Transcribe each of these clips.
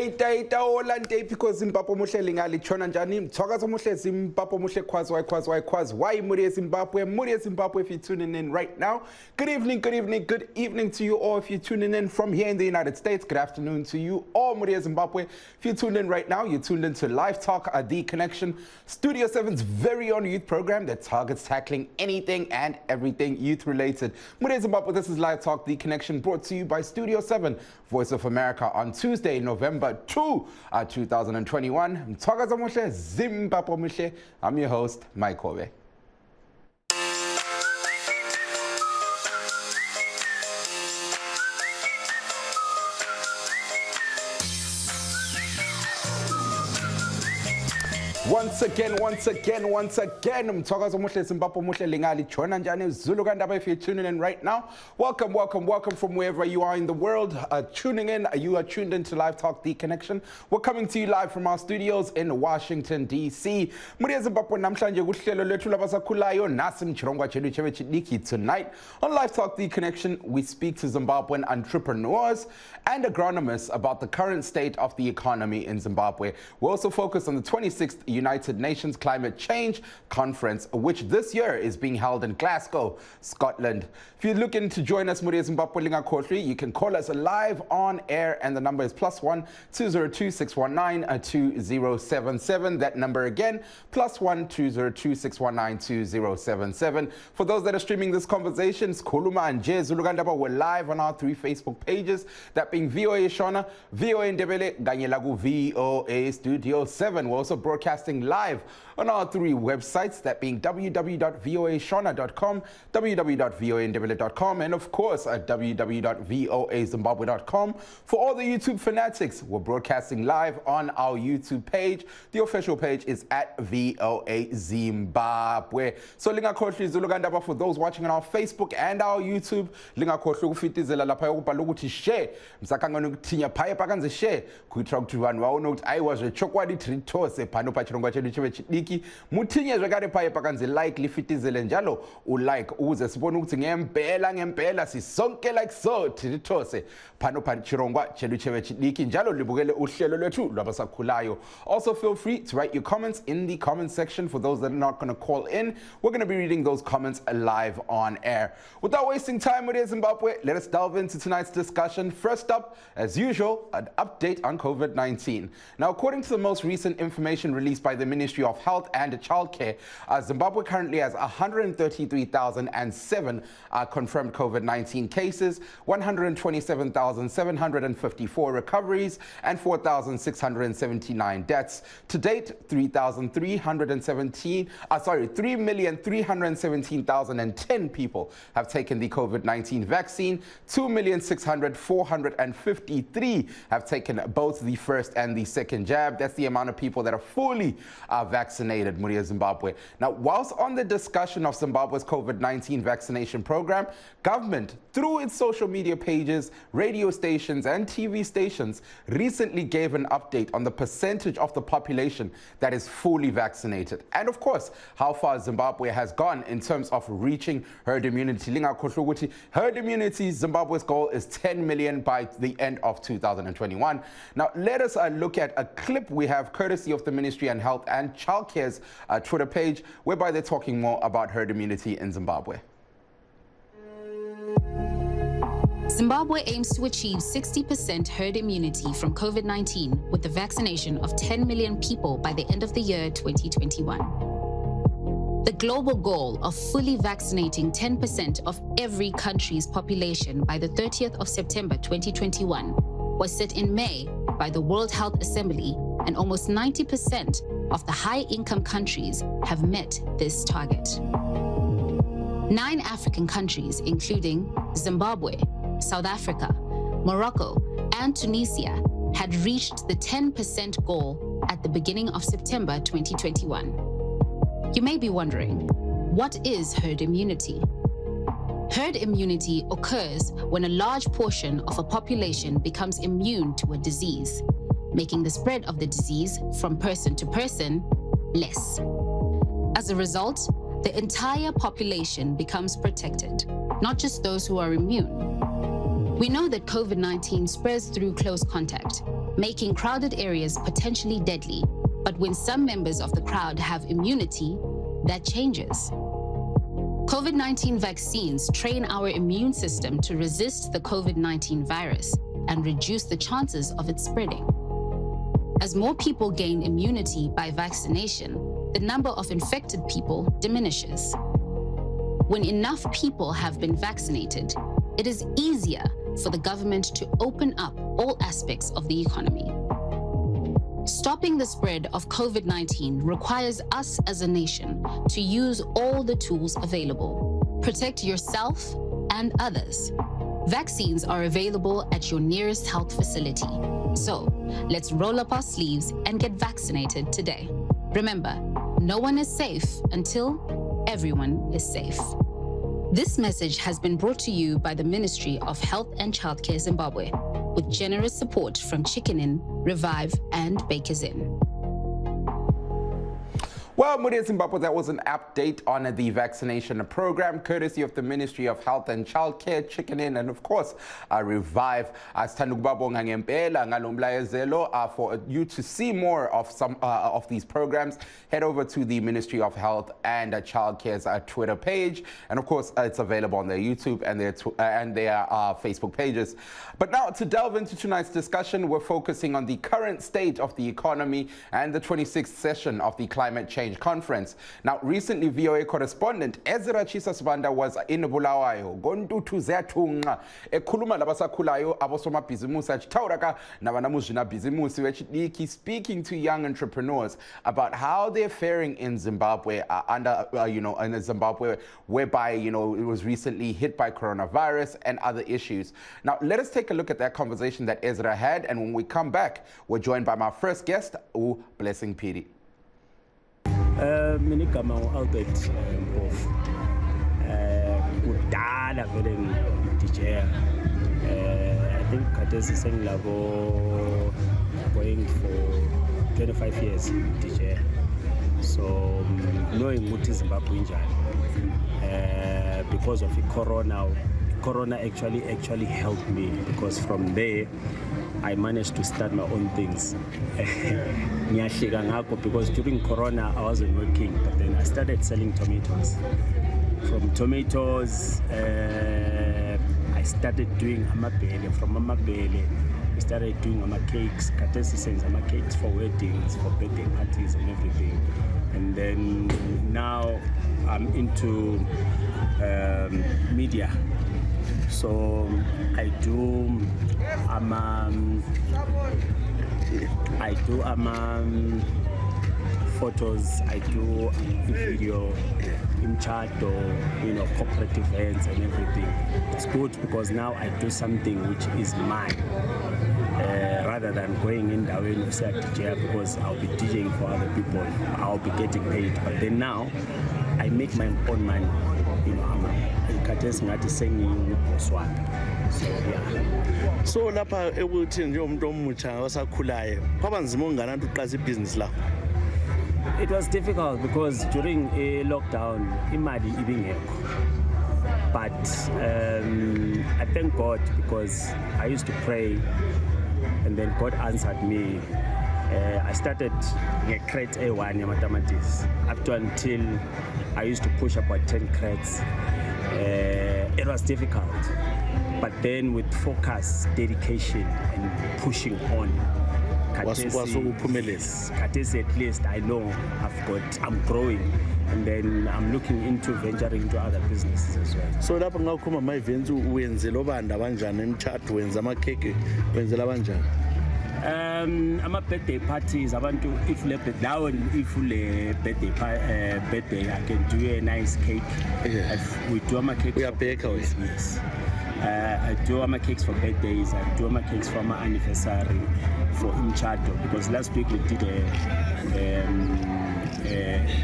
Data olante because Zimbabwe muhle lingali chona njani mthokazo muhle Zimbabwe muhle khwazi why muri Zimbabwe if you're tuning in right now. Good evening to you all if you're tuning in from here in the United States. Good afternoon to you all muri Zimbabwe. If you're tuned in right now, you're tuned into LiveTalk The Connection, Studio 7's very own youth program that targets tackling anything and everything youth related. Muri Zimbabwe, this is LiveTalk The Connection, brought to you by Studio 7, Voice of America, on Tuesday, November 2, 2021. Mthokazo muhle Zimbabwe muhle. I'm your host, Mike Hove. Once again, mthokazo muhle Zimbabwe muhle lingali chona njani Zulu kandaba. If you're tuning in right now, welcome from wherever you are in the world. Tuning in, you are tuned into LiveTalk The Connection. We're coming to you live from our studios in Washington, D.C. Muri Zimbabwe namhlanje kuhlelo lethu labasakhulayo nasi mchirongwa chedu chebechidiki. Tonight on LiveTalk The Connection, we speak to Zimbabwean entrepreneurs and agronomists about the current state of the economy in Zimbabwe. We also focus on the 26th United Nations Climate Change Conference, which this year is being held in Glasgow, Scotland. If you're looking to join us, Muri Zimbabwe linga Kotli, you can call us live on air, and the number is +1 202 619 2077. That number again, +1 202 619 2077. For those that are streaming this conversation, Skhuluma and Jay Zulugandaba, we're live on our 3 Facebook pages, that being VOA Shona, VOA Ndebele, Ganyelagu VOA Studio 7. We're also broadcasting live on our 3 websites, that being www.voashona.com, www.voandebele.com, and of course at www.voazimbabwe.com. For all the YouTube fanatics, we're broadcasting live on our YouTube page. The official page is at VOA Zimbabwe. So lingakhohlwi Zulugandaba, for those watching on our Facebook and our YouTube, lingakhohlwi ukufitizela lapha yokubhala ukuthi share msakangana ukuthinya phaya pakanze share kuitra ukuthi vanhu vaone ukuthi aiwa chokwadi tritose pano pachirongwa chedu chebechidiki. Muthinye zvekare phaya pakanze like lifitizele njalo ulike ukuze sibone ukuthi ngempela sisonke like so tritose pano pachirongwa chedu chebechidiki njalo libukele uhlelo lwethu lwabasakhulayo. Also feel free to write your comments in the comment section. For those that are not going to call in, we're going to be reading those comments live on air. Without wasting time with Zimbabwe, let us delve into tonight's discussion. First up, as usual, an update on COVID-19. Now, according to the most recent information released by the Ministry of Health and Childcare, Zimbabwe currently has 133,007 confirmed COVID-19 cases, 127,754 recoveries, and 4,679 deaths. To date, 3,317,010 people have taken the COVID-19 vaccine. 2,600,453 have taken both the first and the second jab. That's the amount of people that are fully vaccinated, Muri Zimbabwe. Now, whilst on the discussion of Zimbabwe's COVID-19 vaccination program, government, through its social media pages, radio stations, and TV stations, recently gave an update on the percentage of the population that is fully vaccinated. And of course, how far Zimbabwe has gone in terms of reaching herd immunity. Herd immunity, Zimbabwe's goal is 10 million by the end of 2021. Now, let us look at a clip we have courtesy of the Ministry of Health and Childcare's Twitter page, whereby they're talking more about herd immunity in Zimbabwe. Zimbabwe aims to achieve 60% herd immunity from COVID-19 with the vaccination of 10 million people by the end of the year 2021. The global goal of fully vaccinating 10% of every country's population by the 30th of September 2021 was set in May by the World Health Assembly, and almost 90% of the high-income countries have met this target. 9 African countries, including Zimbabwe, South Africa, Morocco, and Tunisia, had reached the 10% goal at the beginning of September 2021. You may be wondering, what is herd immunity? Herd immunity occurs when a large portion of a population becomes immune to a disease, making the spread of the disease from person to person less. As a result, the entire population becomes protected, not just those who are immune. We know that COVID-19 spreads through close contact, making crowded areas potentially deadly. But when some members of the crowd have immunity, that changes. COVID-19 vaccines train our immune system to resist the COVID-19 virus and reduce the chances of it spreading. As more people gain immunity by vaccination, the number of infected people diminishes. When enough people have been vaccinated, it is easier for the government to open up all aspects of the economy. Stopping the spread of COVID-19 requires us as a nation to use all the tools available. Protect yourself and others. Vaccines are available at your nearest health facility. So, let's roll up our sleeves and get vaccinated today. Remember, no one is safe until everyone is safe. This message has been brought to you by the Ministry of Health and Childcare Zimbabwe, with generous support from Chicken Inn, Revive, and Baker's Inn. Well, Mudia Zimbabwe, that was an update on the vaccination program, courtesy of the Ministry of Health and Childcare, Chicken Inn, and of course, Revive. For you to see more of some of these programs, head over to the Ministry of Health and Childcare's Twitter page, and of course, it's available on their YouTube and their Facebook pages. But now, to delve into tonight's discussion, we're focusing on the current state of the economy and the 26th session of the Climate Change Conference. Now, recently, VOA correspondent Ezra Chisasbanda was in Bulawayo, Gondutu Zetunga, Ekuluma Labasakulayo, Abosoma Bizimusa, Tauraka, Navanamujina Bizimusi, speaking to young entrepreneurs about how they're faring in Zimbabwe, in Zimbabwe, whereby, it was recently hit by coronavirus and other issues. Now, let us take a look at that conversation that Ezra had, and when we come back, we're joined by my first guest, Blessing Piri. Minigama Albert of Udala very DJ. I think Katesi Seng Labo going for 25 years DJ. So knowing what is Zimbabwe because of the Corona actually helped me, because from there I managed to start my own things. Because during Corona I wasn't working, but then I started selling tomatoes. From tomatoes, I started doing amabele. From amabele, we started doing cakes. Katesi sends cakes for weddings, for birthday parties and everything. And then now I'm into media. So I do photos, I do video, in chat, or corporate events and everything. It's good because now I do something which is mine, rather than going in there when you say DJ, because I'll be DJing for other people, I'll be getting paid. But then now I make my own money. So lapha ekuthi nje umuntu omutsha osakhulayo kwaba nzima ungana uqala ibusiness la. It was difficult because during a lockdown imali ibingekho, but I thank God because I used to pray and then God answered me. I started crate A1 mathematics up to until I used to push about 10 crates. It was difficult, but then with focus, dedication, and pushing on, Katesi, at least I know I'm growing, and then I'm looking into venturing into other businesses as well. So lapho ngakuma my events wenzela obanda kanjani emchat wenza ama cake wenzela kanjani? Birthday parties, abantu if birthday I can do a nice cake. Yeah. We do my cake. We are bakers. Yes. I do my cakes for birthdays. I do my cakes for my anniversary for Imchato, because last week we did a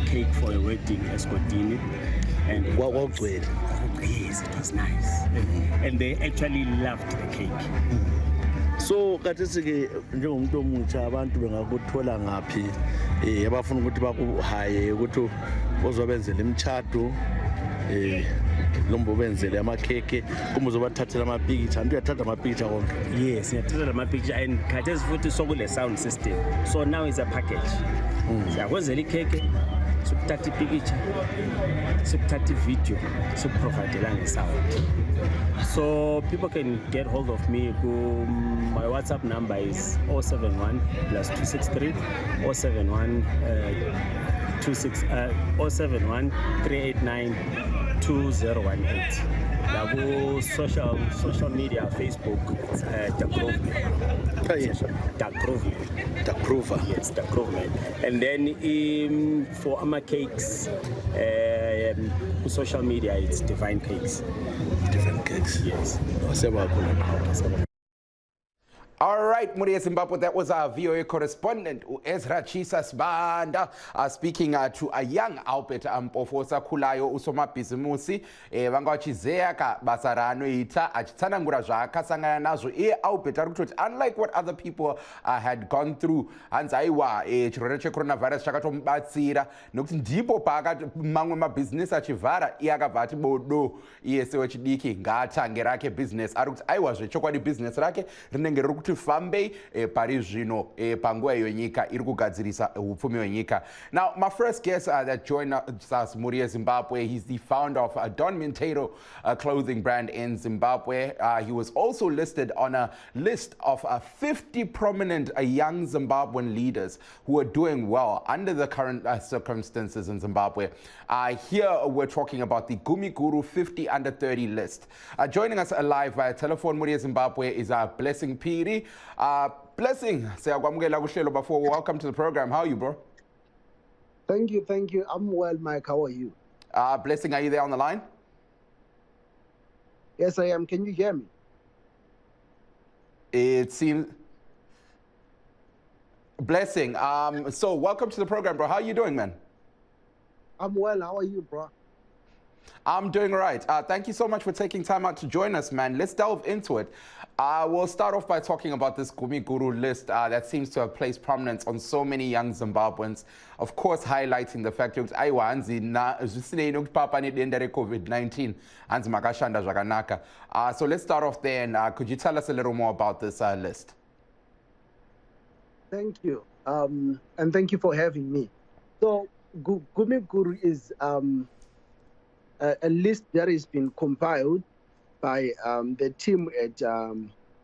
cake for a wedding, Escotini. And what great? Yes, it was nice. And they actually loved the cake. So kathesi ke njengomuntu omutsha abantu bengakuthola ngaphi abafuna ukuthi bakuhaye ukuthi ozobenzela imchado lombo benzele amakhekhe uma uzobathathela amapicture antu uyathatha amapicture konke. Yes, ngiyathatha lama-picture and khathesi futhi sokule sound system, so now it's a package. Siyakwenzela ikhekhe, sikuthatha ipicture, sikuthatha ivideo, sikuprovayidela nge-sound. So people can get hold of me. My WhatsApp number is 071 plus 263 071 071 389 2018. Lago social media, Facebook, Dakrova. Yes, Dakrova. And then for Ama Cakes, social media, it's Divine Cakes. Divine Cakes. Yes. All right, Muria Zimbabwe, that was our VOA correspondent, Ezra Chisas Banda, speaking to a young Albert Mpofosa Kulayo Usoma Bizimusi, Vangachizeaka, Basarano Ita, Achtanangura Jaka, Sangana Nazo, Albert, unlike what other people had gone through, Anzaiwa, Chroneche coronavirus, Chakatom Batsira, Noxin Dipo Paga, Manguma business, Achivara, Iagavati Bodo, ESOHDiki, Gata, Gerake business, Arux, I was a chocolate business, Rake, Renengeru. Fambe Paris Gino Pangwe Yonika Irugadzirisa Ufumi Yonika. Now, my first guest that joined us, Muria Zimbabwe, he's the founder of Don Minteiro clothing brand in Zimbabwe. He was also listed on a list of 50 prominent young Zimbabwean leaders who are doing well under the current circumstances in Zimbabwe. Here we're talking about the Gumi Guru 50 under 30 list. Joining us live via telephone, Muria Zimbabwe, is Blessing Piri. Blessing, welcome to the program. How are you, bro? Thank you. I'm well, Mike. How are you? Blessing, are you there on the line? Yes, I am. Can you hear me? It seems... Blessing, so welcome to the program, bro. How are you doing, man? I'm well. How are you, bro? I'm doing all right. Thank you so much for taking time out to join us, man. Let's delve into it. We'll start off by talking about this Gumi Guru list that seems to have placed prominence on so many young Zimbabweans. Of course, highlighting the fact that COVID-19 so let's start off there. And could you tell us a little more about this list? Thank you. And thank you for having me. So Gumi Guru is a list that has been compiled by the team at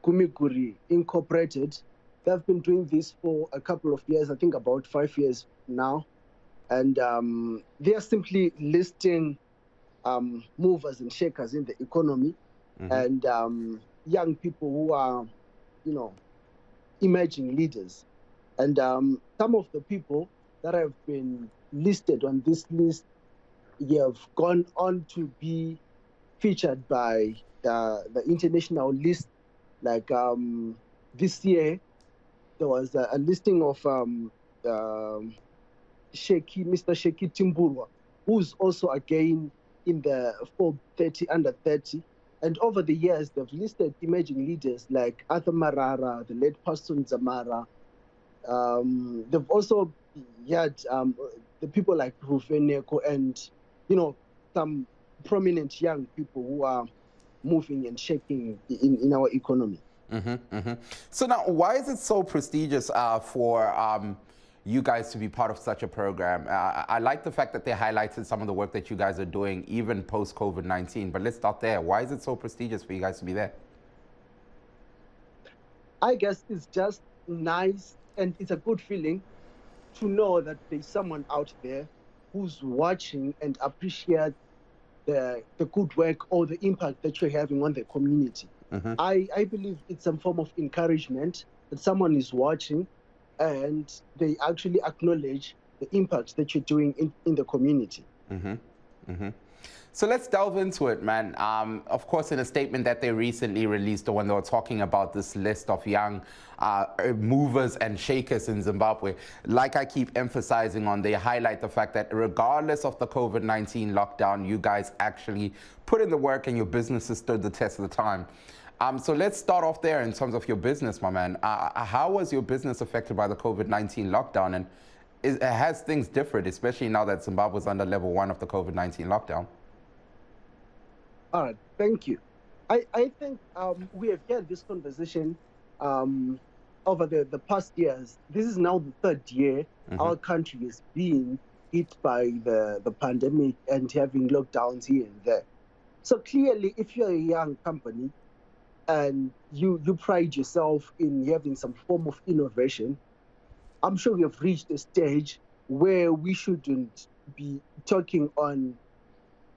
Gumi Guru Incorporated. They've been doing this for a couple of years, I think about 5 years now. And they are simply listing movers and shakers in the economy and young people who are, emerging leaders. And some of the people that have been listed on this list have gone on to be featured by the international list. Like this year, there was a listing of Mr. Sheki Timburwa, who's also again in the Forbes 30 under 30. And over the years, they've listed emerging leaders like Arthur Marara, the late Pastor Zamara. They've also had the people like Rufeneko and, some prominent young people who are moving and shaking in our economy. So now, why is it so prestigious for you guys to be part of such a program? I like the fact that they highlighted some of the work that you guys are doing, even post-COVID-19, but let's start there. Why is it so prestigious for you guys to be there? I guess it's just nice, and it's a good feeling to know that there's someone out there who's watching and appreciate the good work or the impact that you're having on the community. I believe it's some form of encouragement that someone is watching and they actually acknowledge the impact that you're doing in the community. So let's delve into it, man. Of course, in a statement that they recently released, when they were talking about this list of young movers and shakers in Zimbabwe, like I keep emphasizing on, they highlight the fact that regardless of the COVID-19 lockdown, you guys actually put in the work and your businesses stood the test of the time. So let's start off there in terms of your business, my man. How was your business affected by the COVID-19 lockdown? And has things differed, especially now that Zimbabwe is under level 1 of the COVID-19 lockdown? All right, thank you. I think we have had this conversation over the past years. This is now the third year our country is being hit by the pandemic and having lockdowns here and there. So clearly, if you're a young company and you pride yourself in having some form of innovation, I'm sure we have reached a stage where we shouldn't be talking on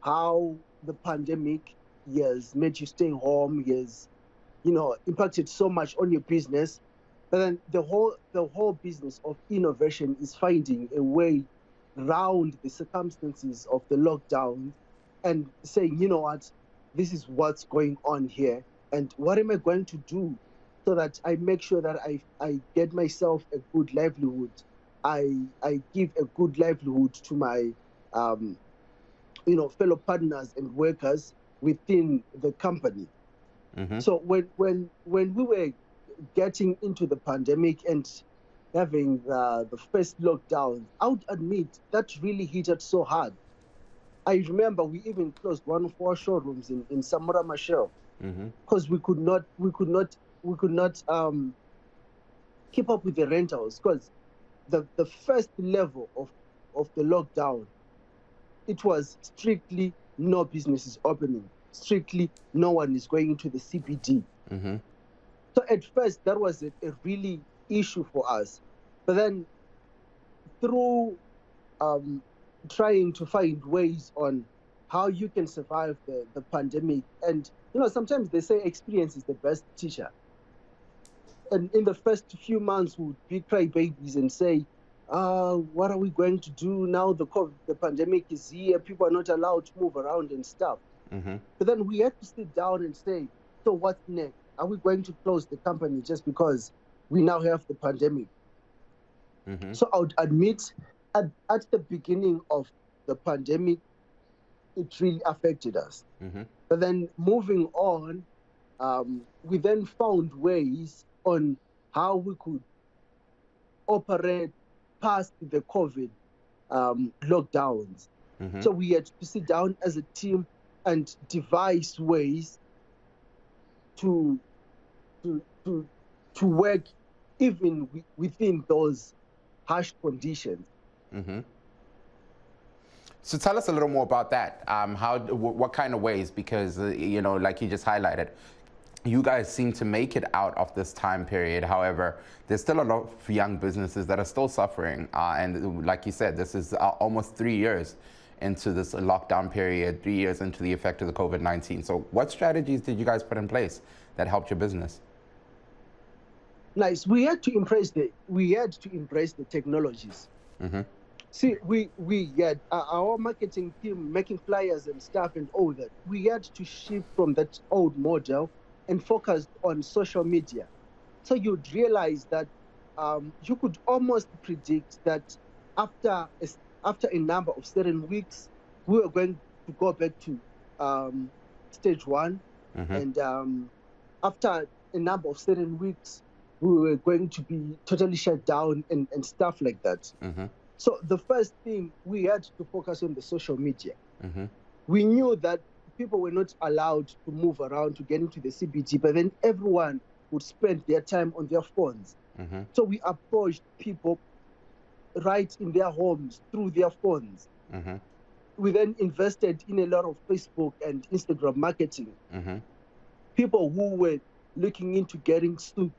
how the pandemic has made you stay home, has, impacted so much on your business. But then the whole business of innovation is finding a way around the circumstances of the lockdown and saying, you know what, this is what's going on here, and what am I going to do so that I make sure that I get myself a good livelihood. I give a good livelihood to my fellow partners and workers within the company. So when we were getting into the pandemic and having the first lockdown, I would admit that really hit us so hard. I remember we even closed one of our showrooms in Samora Machel because we could not keep up with the rentals, because the first level of the lockdown, it was strictly no businesses opening, strictly no one is going into the CBD. So at first that was a really issue for us, but then through trying to find ways on how you can survive the pandemic, and sometimes they say experience is the best teacher. And in the first few months we would be crybabies and say, what are we going to do now? The pandemic is here, people are not allowed to move around and stuff. But then we had to sit down and say, so what's next? Are we going to close the company just because we now have the pandemic? So I would admit at the beginning of the pandemic, it really affected us. But then moving on, we then found ways on how we could operate past the COVID lockdowns. So we had to sit down as a team and devise ways to work even within those harsh conditions. So tell us a little more about that. What kind of ways? Because like you just highlighted, you guys seem to make it out of this time period. However, there's still a lot of young businesses that are still suffering. And like you said, this is almost 3 years into this lockdown period, 3 years into the effect of the COVID-19. So what strategies did you guys put in place that helped your business? Nice. We had to embrace the technologies. See, we had our marketing team making flyers and stuff and all that. We had to shift from that old model and focus on social media. So you'd realize that you could almost predict that after a number of certain weeks, we were going to go back to stage one. And after a number of certain weeks, we were going to be totally shut down and stuff like that. So the first thing, we had to focus on the social media. We knew that people were not allowed to move around to get into the CBD, but then everyone would spend their time on their phones. So we approached people right in their homes through their phones. We then invested in a lot of Facebook and Instagram marketing. People who were looking into getting suits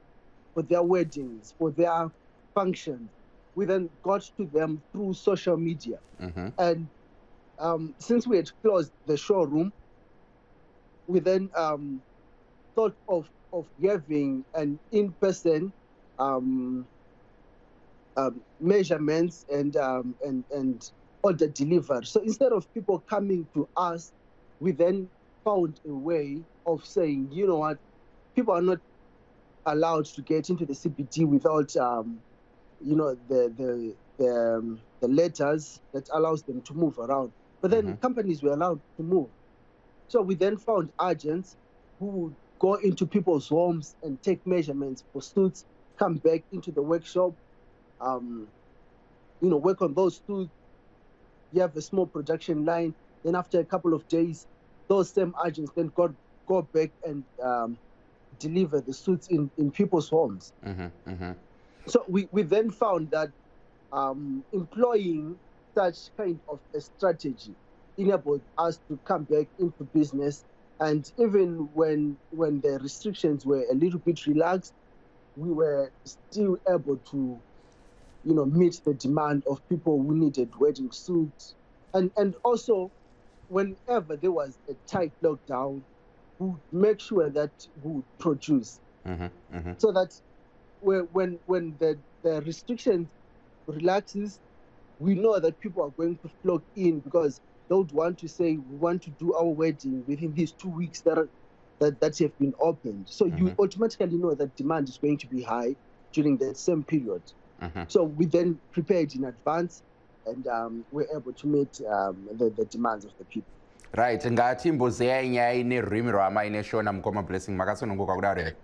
for their weddings, for their functions, we then got to them through social media. And since we had closed the showroom, we then thought of having an in-person measurements and order delivered. So instead of people coming to us, we then found a way of saying, you know what, people are not allowed to get into the CBD without the letters that allows them to move around. But then companies were allowed to move. So we then found agents who would go into people's homes and take measurements for suits, come back into the workshop, work on those suits. You have a small production line. Then after a couple of days, those same agents then go back and deliver the suits in people's homes. So we then found that employing such kind of a strategy enabled us to come back into business. And even when the restrictions were a little bit relaxed, we were still able to, meet the demand of people who needed wedding suits. And also, whenever there was a tight lockdown, we would make sure that we would produce. So that when the restrictions relaxes, we know that people are going to flock in because they would want to say, we want to do our wedding within these 2 weeks that have been opened. So you automatically know that demand is going to be high during that same period. So we then prepared in advance and we're able to meet the demands of the people. Right, ngati mbozea nyaya nerurimi rwamai neshona mukoma Blessing makasonongoka kudaro here.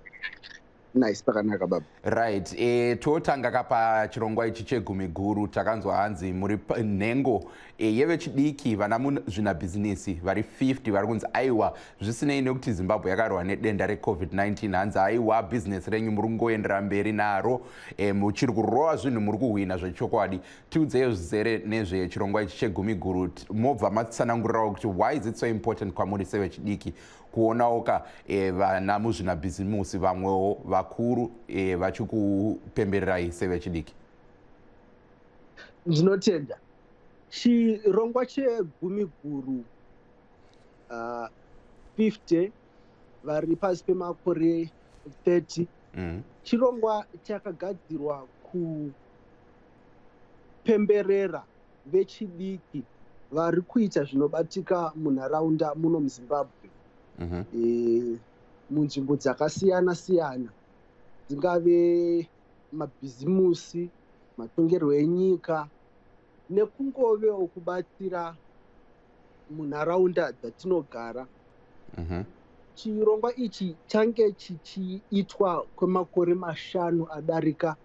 Nice, pakanaka baba. Right, totanga kapa chirongwa ichi chegumi guru takanzwa hanzi muri nhengo yevechidiki vana muzvina bhizinesi vari 50 vari kunzi aiwa zvisinei nekuti Zimbabwe yakarwa nedenda reCovid-19 hanzi aiwa bhizinesi renyu muri kungoendera mberi naro muchiri kurova zvinhu muri kuhwina zvechokwadi. Tiudzei zvizere nezvechirongwa ichi chegumi guru mobva matsanangurirawo kuti why is it so important kwamuri sevechidiki kuonawo ka vana muzvina bhizimusi vamwewo vakuru vachikupembererai sevechidiki? Ndinotenda chirongwa chegumi guru 50 vari pasi pemakore 30 chirongwa chakagadzirwa kupemberera vechidiki vari kuita zvinobatika munharaunda muno muZimbabwe. Munzvimbo dzakasiyana siyana, dzingave mabhizimusi, matongerwo enyika, nekungovewo kubatsira munharaunda dzatinogara. Chirongwa ichi change chichiitwa kwemakore 5 adarika.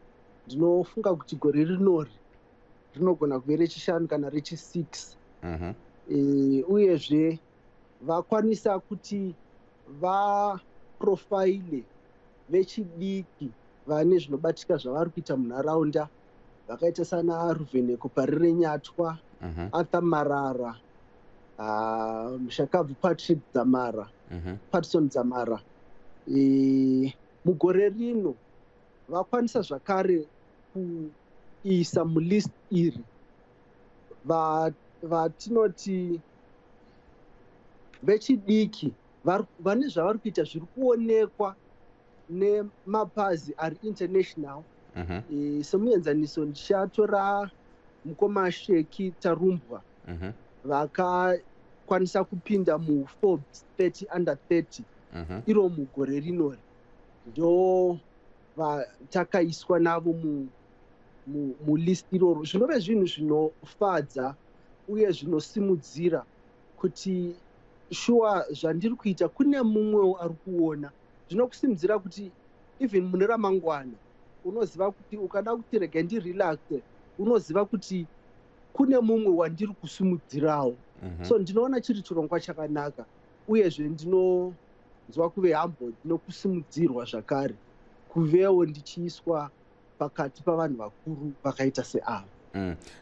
Ndinofunga kuti gore rinori rinogona kuve rechi5 kana rechi6. Uyezve vakwanisa kuti vaprofaile vechidiki vane zvinobatika zvavari kuita munharaunda, vakaita sana Ruvheneko Parire Nyatwa, Arthur Marara, Mushakabvu Patrick Dzamara, Patson Dzamara. Mugore rino vakwanisa zvakare kuisa mulist iri vatinoti vechidiki vane zvavari kuita zviri kuonekwa nemapazi ari international. Semuenzaniso ndichatora mukoma Sheki Tarumbwa vakakwanisa kupinda muForbes 30 under 30 iro mugore rinori. Ndo takaiswa navo mulist iroro. Zvinove zvinhu zvinofadza uye zvinosimudzira kuti shuwa zvandiri kuita kune mumwewo ari kuona. Zvinokusimudzira kuti even mune ramangwana unoziva kuti ukada kuti rega ndirelaxe, unoziva kuti kune mumwe wandiri kusimudzirawo. So ndinoona chiri chirongwa chakanaka uyezve ndinonzwa kuve humble, ndinokusimudzirwa zvakare kuvewo ndichiiswa pakati pavanhu vakuru vakaita seavo.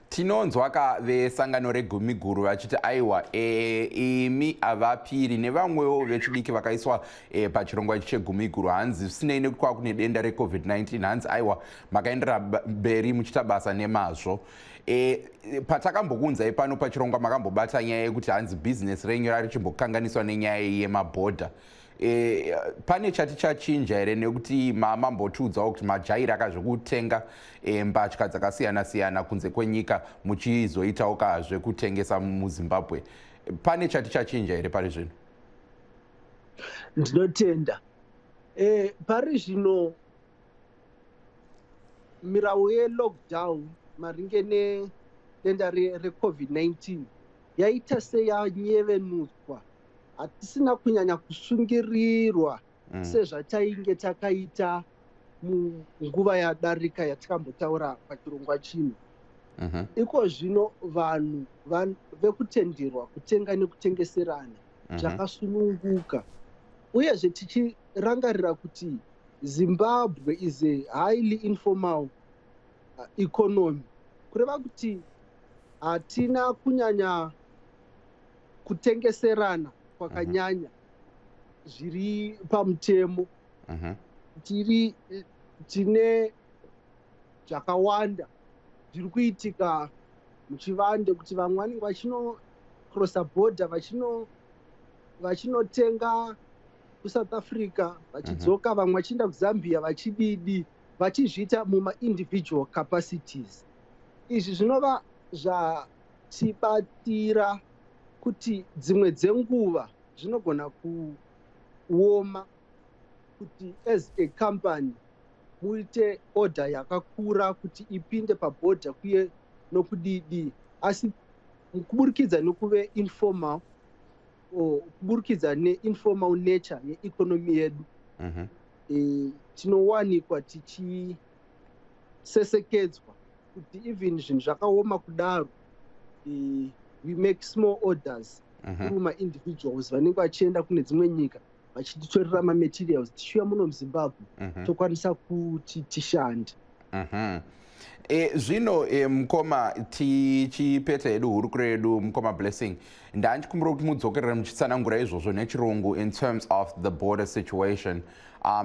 Tinonzwa ka vesangano regumi guru vachiti aiwa imi avapiri nevamwewo vechidiki vakaiswa pachirongwa ichi chegumi guru hanzi zvisinei nekuti kwakune denda reCovid-19 hanzi aiwa makaendera mberi muchita basa nemazvo. Patakambokunzai pano pachirongwa makambobata nyaya yekuti hanzi bhizinesi renyu rari chimbokanganiswa nenyaya yemabhodha. Pane chati chachinja here nekuti mambotiudzawo kuti majairaka zvekutenga mbatya dzakasiyana siyana kunze kwenyika muchizoitawo zvekutengesa muZimbabwe. Pane chati chachinja here pari zvino? Ndinotenda pari zvino mirawo yelockdown maringe nedenda reCovid-19 yaita seyanyevenuswa. Hatisina kunyanya kusungirirwa sezvatainge takaita munguva yadarika yatakambotaura pachirongwa chino. Iko zvino vanhu vekutenderwa kutenga nekutengeserana zvakasununguka uyezve tichirangarira kuti Zimbabwe is a highly informal economy, kureva kuti hatina kunyanya kutengeserana kwakanyanya zviri pamutemo. Tine zvakawanda zviri kuitika muchivande kuti vamwe vanenge vachino-crossa border vachinotenga kuSouth Africa vachidzoka, vamwe vachienda kuZambia vachididi, vachizviita muma-individual capacities. Izvi zvinova zvatibatira kuti dzimwe dzenguva zvinogona kuoma kuti as a company muite order yakakura kuti ipinde pabhodha kuye nokudidi, asi kuburikidza nekuve informal kuburikidza neinformal nature yeeconomy yedu tinowanikwa tichisesekedzwa kuti even zvinhu zvakaoma kudaro we make small orders kuri ma-individuals vanenge vachienda kune dzimwe nyika vachititorera ma-materials tichiuya muno muZimbabwe tokwanisa kuti tishande. Zvino mukoma tichipeta hedu hurukuro yedu mukoma Blessing, ndanchikumbira kuti mudzokerere muchitsanangura izvozvo nechirungu in terms of the border situation.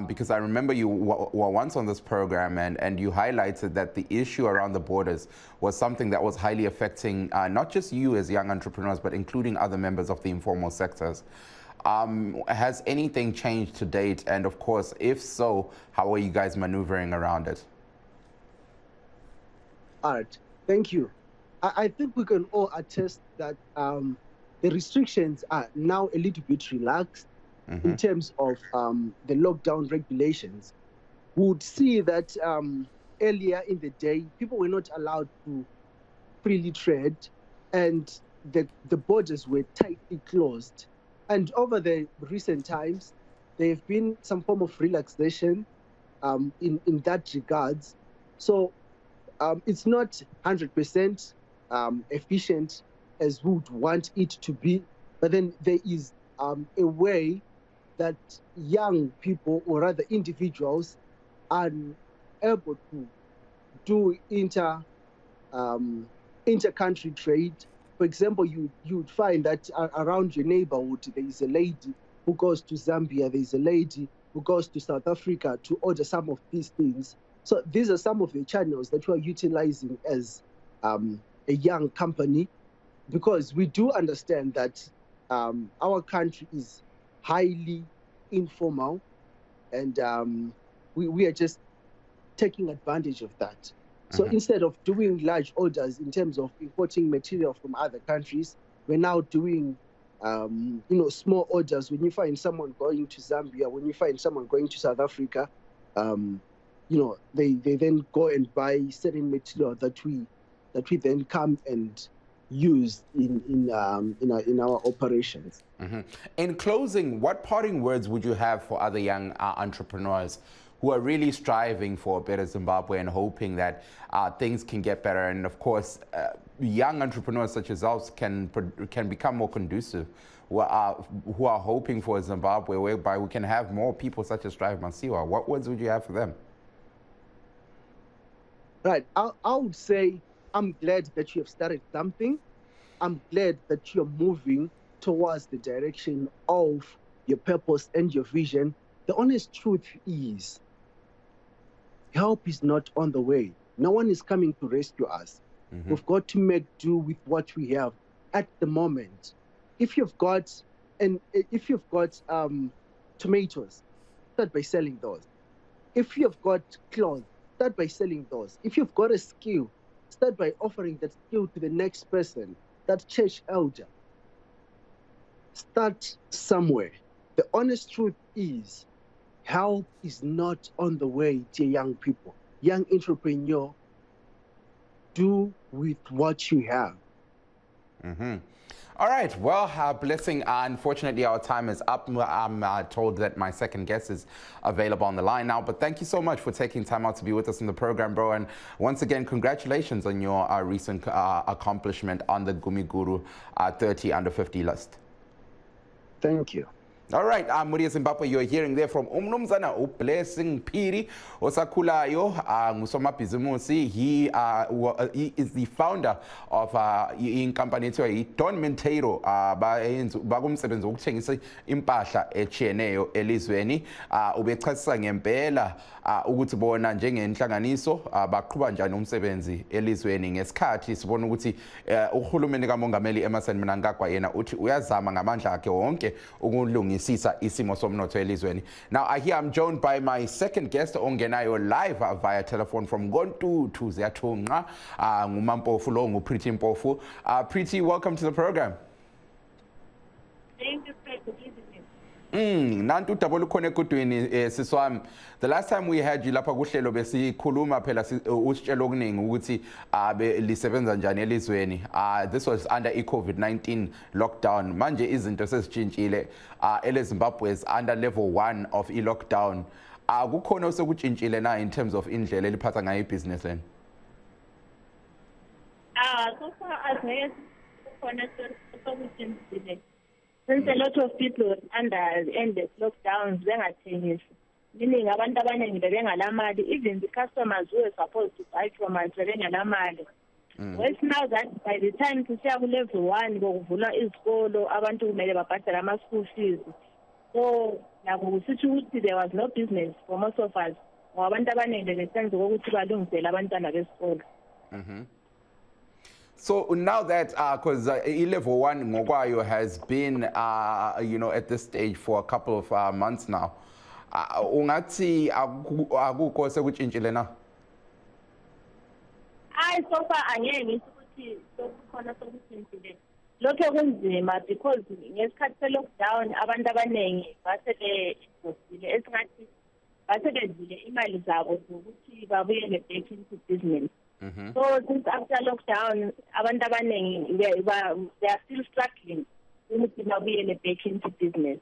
Because I remember you were once on this program and you highlighted that the issue around the borders was something that was highly affecting not just you as young entrepreneurs, but including other members of the informal sectors. Has anything changed to date? And of course, if so, how are you guys maneuvering around it? All right, thank you. I think we can all attest that the restrictions are now a little bit relaxed in terms of the lockdown regulations. We would see that earlier in the day, people were not allowed to freely trade and the borders were tightly closed. And over the recent times, there have been some form of relaxation in that regards. So it's not 100% efficient as we would want it to be, but then there is a way that young people, or rather individuals, are able to do inter-country trade. For example, you would find that around your neighborhood, there is a lady who goes to Zambia, there is a lady who goes to South Africa to order some of these things. So these are some of the channels that we are utilizing as a young company, because we do understand that our country is highly informal, and we are just taking advantage of that. So instead of doing large orders in terms of importing material from other countries, we're now doing small orders. When you find someone going to Zambia, when you find someone going to South Africa, they then go and buy certain material that we then come and use in our operations. In closing, what parting words would you have for other young entrepreneurs who are really striving for a better Zimbabwe and hoping that things can get better? And of course, young entrepreneurs such as us can become more conducive, who are hoping for a Zimbabwe whereby we can have more people such as Strive Masiwa. What words would you have for them? Right. I would say I'm glad that you have started something. I'm glad that you're moving towards the direction of your purpose and your vision. The honest truth is, help is not on the way. No one is coming to rescue us. We've got to make do with what we have at the moment. If you've got tomatoes, start by selling those. If you've got clothes, start by selling those. If you've got a skill, start by offering that skill to the next person, that church elder. Start somewhere. The honest truth is, help is not on the way, dear young people. Young entrepreneur, do with what you have. All right, well, Blessing, unfortunately our time is up. I'm told that my second guest is available on the line now, but thank you so much for taking time out to be with us in the program, bro. And once again, congratulations on your recent accomplishment on the Gumiguru 30 under 50 list. Thank you. All right, Muria Zimbabwe, you're hearing there from Umnumzana Blessing Piri Osakulayo, Ngusomabhizimusi. He is the founder of in company to Don Mentero, bagumsebenzi wokuthengisa impahla echiyeneyo elizweni. Ubechasisa ngempela ukuthi bona njengenhlanganiso baqhubha njani umsebenzi elizweni ngesikhathi sibona ukuthi uhulumeni kaMongameli Emmerson Mnangagwa yena uthi uyazama ngamandla akhe wonke ukulungisisa isimo somnotho elizweni. Now I hear I'm joined by my second guest ongenayo live via telephone from Gontu to Ziyathunqa, ngumampofu lo nguPriti Mpofu. Priti, welcome to the program. Thank you, Fred. Good evening. Nantu dabolo khona ekudweni siswami. The last time we had you lapha kuhlelo besikhuluma phela usitshela okuningi ukuthi lisebenza njani elizweni. This was under i-COVID-19 lockdown. Manje izinto sezitshintshile. EZimbabwe is under level 1 of i-lockdown. Kukhona osekutshintshile na in terms of indlela eliphatha ngayo ibhizinesi leni? So far as I know, since a lot of people under endless lockdowns, meaning abantu abaningi bebengalamali, even the customers who were supposed to buy from us bebengalamali. Well, now that by the time to say level 1 bokuvula izikolo abantu kumele babhadale ama school fees. So nabo ukuthi there was no business for most of us. Abantu abaningi besenza ukuthi balungisele abantwana besikolo. So now that, because level 1 ngokwayo has been, at this stage for a couple of months now, ungathi akukho sekutshintshile na? So far angeke ngithi ukuthi sokukhona sokutshintshile. Lokho kunzima because ngesikhathi se-lockdown abantu abaningi basebedosile esingathi basebenzile imali zabo zokuthi babuyele back into business. So since after lockdown, abantu abaningi they are still struggling ukuthi babuyele back into business.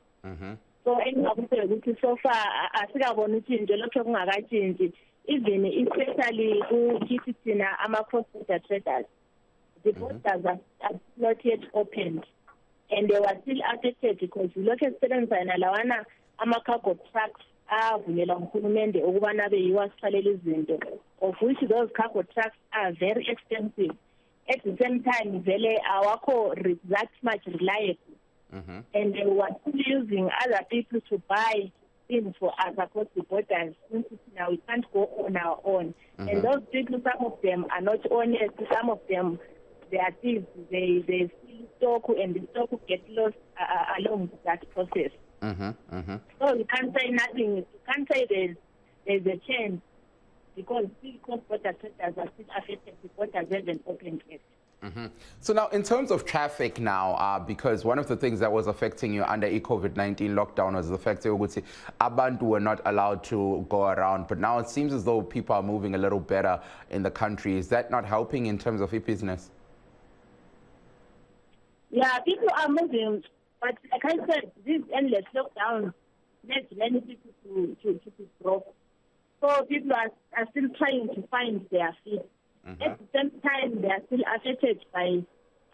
So engakuthe ukuthi so far asikabona utshintsho lokho kungakatshintshi, even especially kukithi thina ama-cross-border traders. The borders are not yet opened and they were still affected because lokho esebenzana lawana ama-cargo trucks avunyelwa nguhulumende ukubana beyiwa sithalela izinto, of which those cargo trucks are very expensive. At the same time, vele awakho that much reliable. And they were still using other people to buy things for us across the borders. Now we can't go on our own. And those people, some of them are not honest, some of them, they are thieves. They steal stock and the stock get lost along that process. So you can't say nothing. You can't say there's a change because still cross-border traders are still affected. The borders haven't opened yet. So now, in terms of traffic now, because one of the things that was affecting you under COVID-19 lockdown was the fact that abantu were not allowed to go around. But now it seems as though people are moving a little better in the country. Is that not helping in terms of your business? Yeah, people are moving. But like I said, these endless lockdowns led many people to broke. So people are still trying to find their feet. At the same time, they are still affected by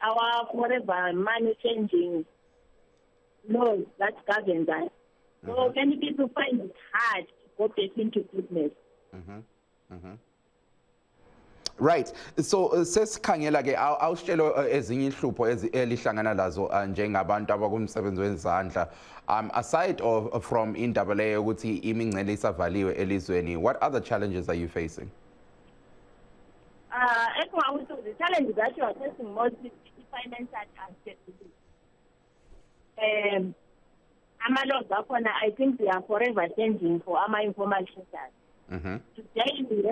our forever money changing laws that govern us. So many people find it hard to go back into business. Right. So sesikhangela ke awusitshelo ezinye inhlupho elihlangana lazo njengabantu abakumsebenzi wezandla, aside from indaba leyo ukuthi imingcele isavaliwe elizweni, what other challenges are you facing? The challenges that you are facing mostly is financial aspect. Laws, I think they are forever changing for our informal traders. Today we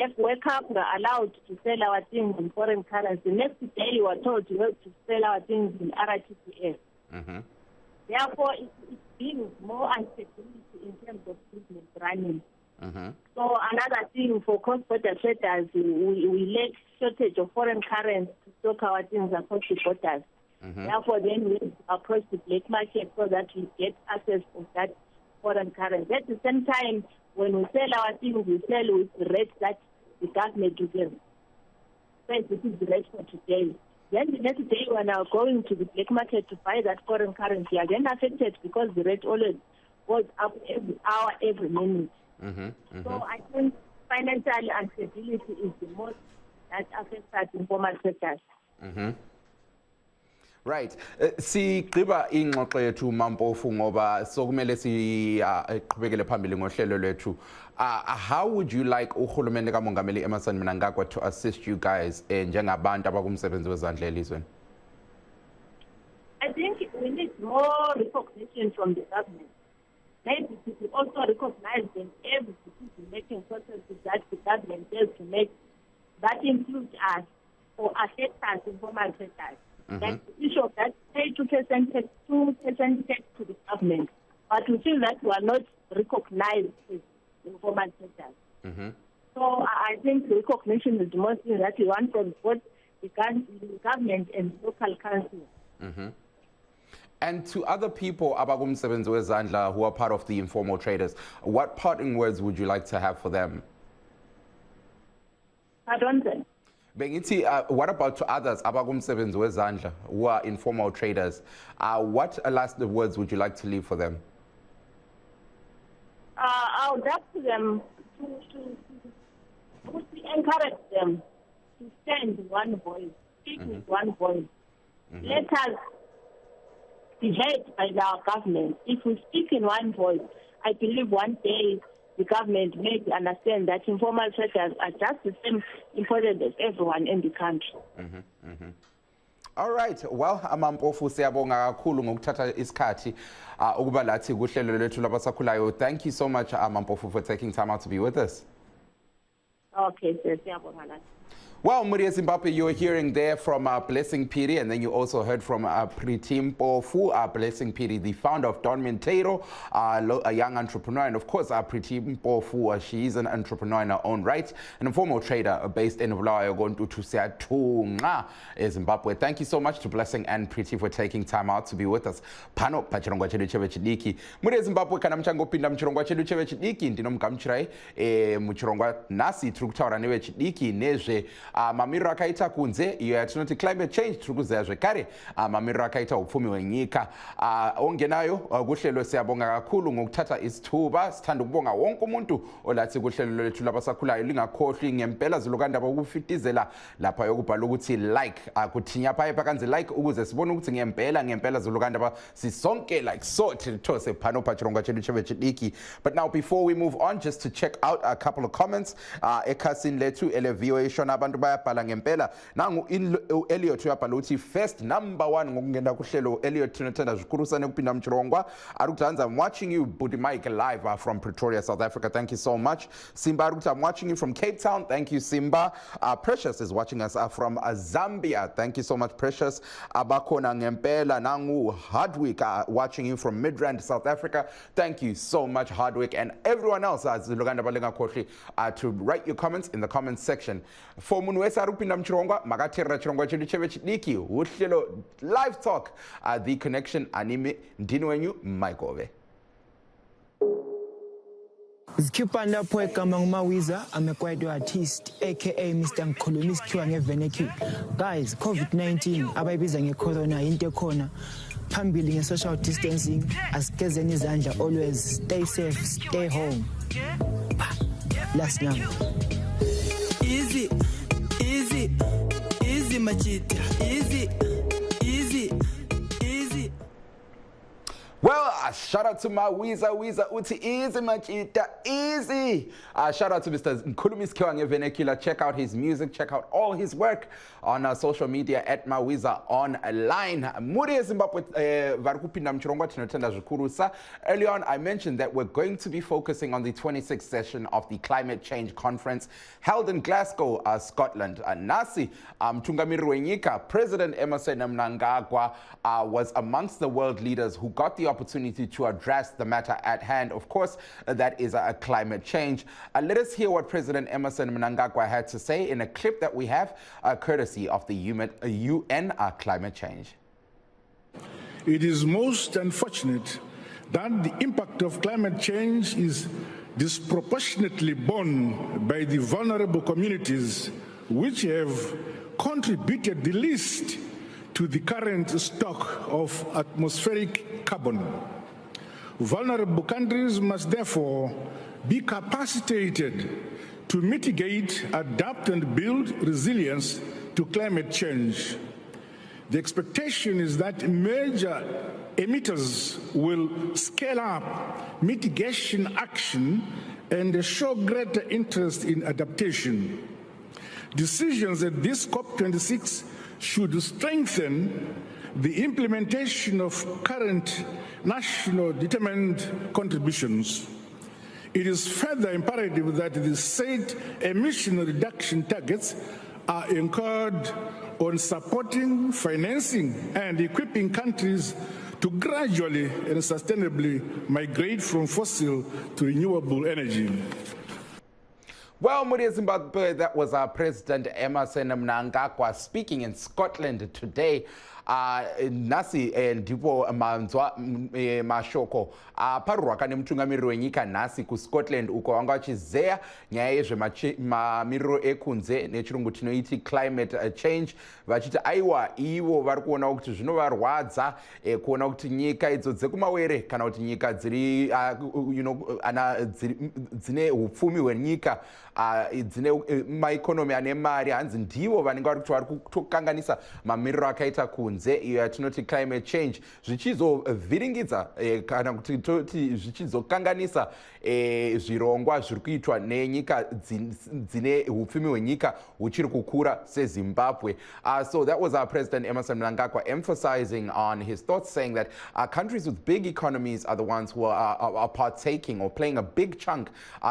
have wake up, we are allowed to sell our things in foreign currency. Next day we are told to sell our things in RTPS. Therefore, it's being more uncertainty in terms of business running. So another thing for cross-border traders, we lack shortage of foreign currency to stock our things across the borders. Therefore, then we approach the black market so that we get access to that foreign currency. At the same time, when we sell our things, we sell with the rate that the government gives. So this is the rate for today. then the next day when I was going to the black market to buy that foreign currency, again affected because the rate always goes up every hour, every minute. So I think financial instability is the most that affects us informal sectors. Right. Sigqiba ingxoxo yethu Mampofu ngoba sokumele siqhubekele phambili ngohlelo lwethu. How would you like uhulumende kaMongameli Emmerson Mnangagwa to assist you guys njengabantu abakumsebenzi wezandla elizweni? I think we need more recognition from the government. Maybe people also recognize them every decision-making processes that the government has to make that includes us or affect us in informal sectors. Like the issue of that pay 2% tax to the government, but we feel that we are not recognized as informal sectors. So I think recognition is the most thing that we want from both the government and local council. And to other people abakumsebenzi wezandla who are part of the informal traders, what parting words would you like to have for them? Pardon them. What about to others abakumsebenzi wezandla who are informal traders? What last words would you like to leave for them? I would ask them to encourage them to stand in one voice, speak with one voice. Let us be heard by our government. If we speak in one voice, I believe one day the government may understand that informal sectors are just the same important as everyone in the country. All right. Well, Mampofu siyabonga kakhulu ngokuthatha isikhathi ukuba lathi kuhlelo lwethu labasakhulayo. Thank you so much, Mampofu, for taking time out to be with us. Okay, sir. Siyabonga lathi. Well, Muria Zimbabwe, you were hearing there from Blessing Piri, and then you also heard from Priti Mpofu, Blessing Piri, the founder of Don Minteiro, a young entrepreneur, and of course, Priti Mpofu, she is an entrepreneur in her own right, and a former trader based in Bulawayo, going to Siatunga, Zimbabwe. Thank you so much to Blessing and Priti for taking time out to be with us. Pano pachirongwa chedu chevechidiki. Muria Zimbabwe kana mchango pinda mchirongwa chedu chevechidiki, ndino mkamchirai mchirongwa nasi trukutaura nevechidiki nezve mamiriro akaita kunze iyo yatinoti climate change tiri kuziva zvekare mamiriro akaita upfumi hwenyika ongenayo kuhlelo siyabonga kakhulu ngokuthatha isithuba sithanda ukubonga wonke umuntu olathi kuhlelo lwethu labasakhulayo lingakhohlwi ngempela zilokandaba ukufitizela lapha yokubhala ukuthi like kuthinya phaya kanze like ukuze sibone ukuthi ngempela zilokandaba sisonke like so those phano pachirongwa chedu chevechidiki. But now before we move on, just to check out a couple of comments ekhasini lethu ele-VOA shona abantu bayabhala ngempela nangu Elliot uyabhala uthi first number 1 ngokungena kuhlelo. Elliot thinathanda zikhurusane kuphinda mchirongwa arikuthi I'm watching you Buddy Mike live from Pretoria, South Africa. Thank you so much. Simba arikuthi I'm watching you from Cape Town. Thank you, Simba. Precious is watching us from Zambia. Thank you so much, Precious. Abakona ngempela nangu Hardwick watching you from Midrand, South Africa. Thank you so much, Hardwick, and everyone else to write your comments in the comments section. For munwesa rupinda mchirongwa magatera chirongwa chedu chevechidiki uhlelo live talk the connection anime ndini wenyu Mike Hove. Zikhipha lapho egama nguMawiza, I'm a quiet artist aka Mr. Ngikhuluma isikhiwa ngeveneki. Guys, COVID-19 abayibiza ngecorona into ekhona. Phambili nge-social distancing, asigezeni izandla, always stay safe, stay home. Last now. Easy machita, easy. Well, shout out to Mawiza uti easy machita, easy. Shout out to Mr. Nkulumiskiwa Ngevenekula. Check out his music, check out all his work on social media at Mawiza online. Muri Zimbabwe varikupinda mchirongwa tinotenda zhukurusa. Early on, I mentioned that we're going to be focusing on the 26th session of the Climate Change Conference held in Glasgow, Scotland. Nasi mtungamiri wenyika, President Emmerson Mnangagwa was amongst the world leaders who got the opportunity to address the matter at hand. Of course, that is climate change. Let us hear what President Emmerson Mnangagwa had to say in a clip that we have, courtesy of the UN climate change. It is most unfortunate that the impact of climate change is disproportionately borne by the vulnerable communities which have contributed the least to the current stock of atmospheric carbon. Vulnerable countries must therefore be capacitated to mitigate, adapt, and build resilience to climate change. The expectation is that major emitters will scale up mitigation action and show greater interest in adaptation. Decisions at this COP26 should strengthen the implementation of current national determined contributions. It is further imperative that the said emission reduction targets are anchored on supporting, financing, and equipping countries to gradually and sustainably migrate from fossil to renewable energy. Well, Muri Zimbabwe, that was our President Emmerson Mnangagwa speaking in Scotland today. Nasi ndipo manzwa mashoko parurwa kane mutungamiriri wenyika nhasi kuScotland uko vanga vachizeya nyaya yezvemamiriro ekunze nechirungu tinoiti climate change vachiti aiwa ivo vari kuona kuti zvinovarwadza kuona kuti nyika idzo dzekumawere kana kuti nyika dziri dzine upfumi hwenyika dzine maikonomi ane mari hanzi ndivo vanenge vari kuti vari kutokanganisa mamiriro akaita kunze iyo yatinoti climate change zvichizovhiringidza kana kuti toti zvichizokanganisa zvirongwa zviri kuitwa nenyika dzine upfumi hwenyika huchiri kukura seZimbabwe. So that was our President Emmerson Mnangagwa emphasizing on his thoughts, saying that countries with big economies are the ones who are partaking or playing a big chunk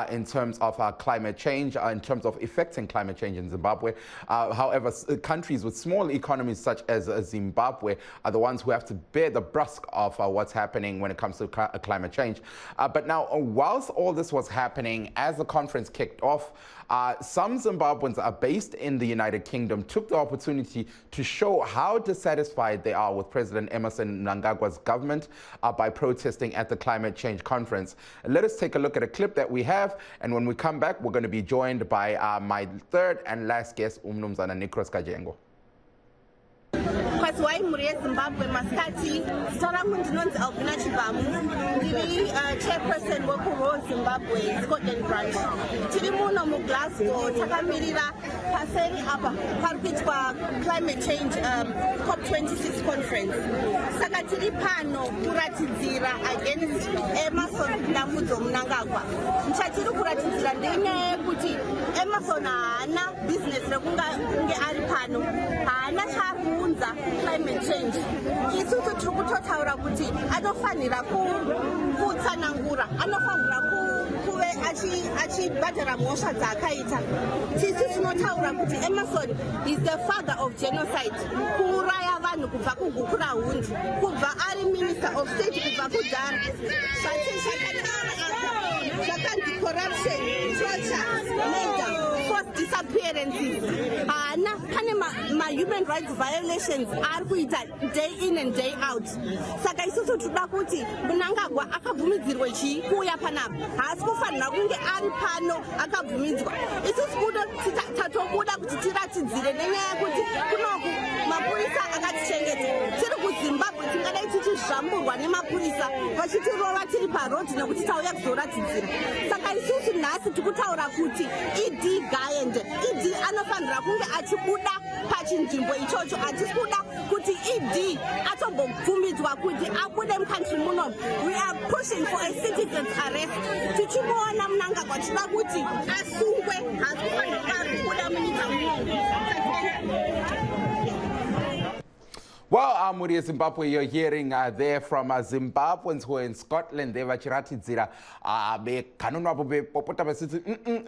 in terms of climate change, in terms of affecting climate change in Zimbabwe. However, countries with small economies such as Zimbabwe are the ones who have to bear the brunt of what's happening when it comes to climate change. But now, whilst all this was happening, as the conference kicked off, some Zimbabweans are based in the United Kingdom took the opportunity to show how dissatisfied they are with President Emmerson Mnangagwa's government by protesting at the climate change conference. Let us take a look at a clip that we have, and when we come back, we're going to be joined by my third and last guest, Umnumzana Nikros Kajengo. Kwasiwai muri yeZimbabwe masikati zitarangu ndinonzi Albina Chibamu ndiri chairperson wekuRaw Zimbabwe Scotland branch. Tiri muno muGlasgow takamirira paseri apa pari kuitwa climate change COP26 conference. Saka tiri pano kuratidzira against Emmerson Dambudzo Mnangagwa. Nchatiri kuratidzira ndenyaya yekuti Emmerson haana business rekunge ari pano, haana chakuunza climate change. Isusu tiri kutotaura kuti anofanira kutsanangura, anofanira kuve achibhadhara mhosva dzaakaita. Tisu tinotaura kuti Emmerson is the father of genocide, kuuraya vanhu kubva kugukura hundi, kubva ari minister of state kubva kudhara. Zvakanzi corruption, torture, murder, forced disappearances. Pane human rights violations ari kuita day in and day out. Saka isusu tinoda kuti Mnangagwa akabvumidzirwe chii kuuya panapa, haasi kufanira kunge ari pano akabvumidzwa. Isusu tatokuda kuti tiratidzire nenyaya yekuti kunoku mapurisa akatichengeta. Tiri kuZimbabwe tingadai tichizvamburwa nemapurisa vachitirova tiri parodi nekuti tauya kuzoratidzira. Saka isusu nhasi tikutaura kuti ED gaende, ED anofanira kunge achibuda pachinzvimbo ichocho, hatisi kuda kuti ED atombobvumidzwa kuti abude mukantri muno. We are pushing for a citizen's arrest. Tichimuona Mnangagwa tinoda kuti asungwe, haasi kufanira kubuda munyika muno. Well, Muri Zimbabwe, you're hearing there from Zimbabweans who are in Scotland. They vachiratidzira bekanonwapo bepopota besiti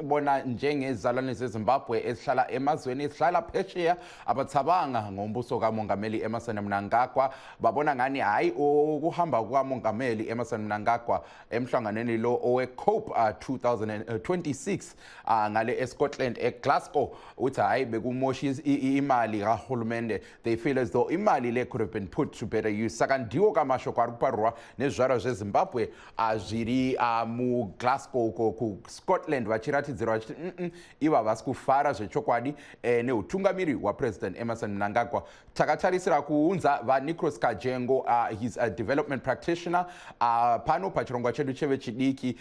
bona njengezalwane zeZimbabwe esihlala emazweni esihlala phesheya abathaba ngombuso kaMongameli Emmerson Mnangagwa. Babona ngani hayi ukuhamba kukaMongameli Emmerson Mnangagwa emhlanganweni lo oweCOP 2026 ngale eScotland eGlasgow uthi hayi bekumoshi imali kahulumende. They feel as though imali could have been put to better use. Saka ndiwo kamashoko ari kuparurwa nezvivaro zveZimbabwe zviri muGlasgow ku Scotland vachiratidzira vachiti iva vasi kufara zvechokwadi neutungamiri hwaPresident Emmerson Mnangagwa. Takatarisira kuunza vaNicros Kajengo, he's a development practitioner pano pachirongwa chedu chevechidiki